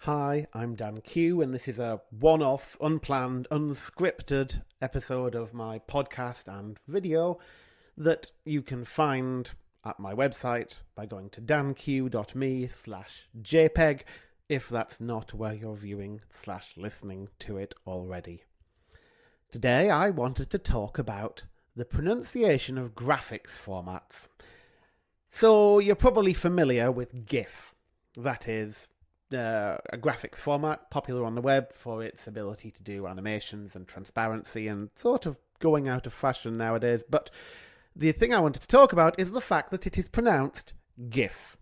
Hi, I'm Dan Q, and this is a one-off, unplanned, unscripted episode of my podcast and video that you can find at my website by going to danq.me/JPEG if that's not where you're viewing/listening to it already. Today I wanted to talk about the pronunciation of graphics formats. So you're probably familiar with GIF. That is a graphics format popular on the web for its ability to do animations and transparency and sort of going out of fashion nowadays. But the thing I wanted to talk about is the fact that it is pronounced GIF.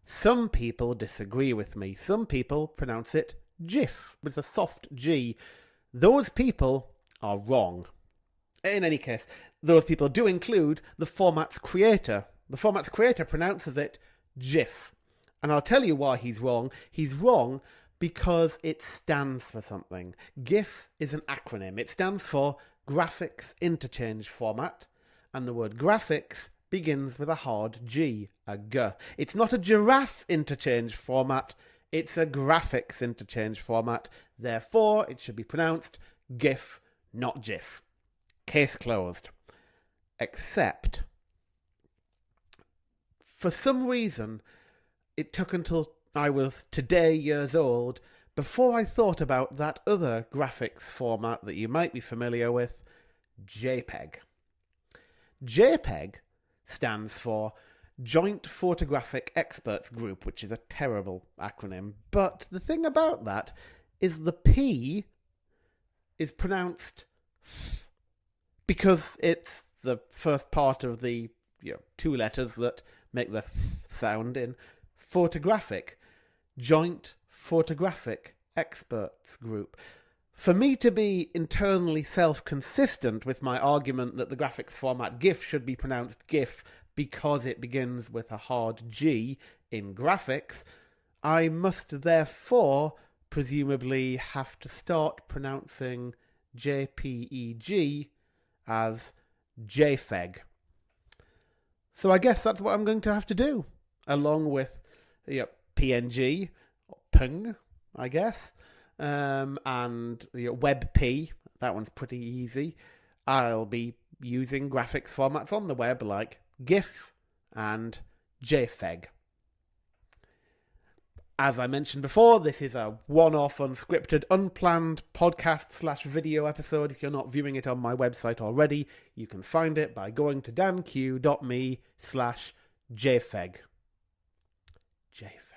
Some people disagree with me. Some people pronounce it GIF with a soft G. Those people are wrong. In any case, those people do include the format's creator. The format's creator pronounces it GIF. And I'll tell you why he's wrong. He's wrong because it stands for something. GIF is an acronym. It stands for Graphics Interchange Format. And the word graphics begins with a hard G, a G. It's not a giraffe interchange format. It's a graphics interchange format. Therefore, it should be pronounced GIF, not GIF. Case closed. Except, for some reason, it took until I was today years old before I thought about that other graphics format that you might be familiar with, JPEG. JPEG stands for Joint Photographic Experts Group, which is a terrible acronym. But the thing about that is the P is pronounced F because it's the first part of the two letters that make the F sound in photographic, Joint Photographic Experts Group. For me to be internally self-consistent with my argument that the graphics format GIF should be pronounced GIF because it begins with a hard G in graphics, I must therefore presumably have to start pronouncing JPEG as JFEG. So I guess that's what I'm going to have to do, along with PNG, or PNG, I guess, and WebP. That one's pretty easy. I'll be using graphics formats on the web like GIF and JFEG. As I mentioned before, this is a one-off, unscripted, unplanned podcast/video episode. If you're not viewing it on my website already, you can find it by going to danq.me/JFEG. JFEG.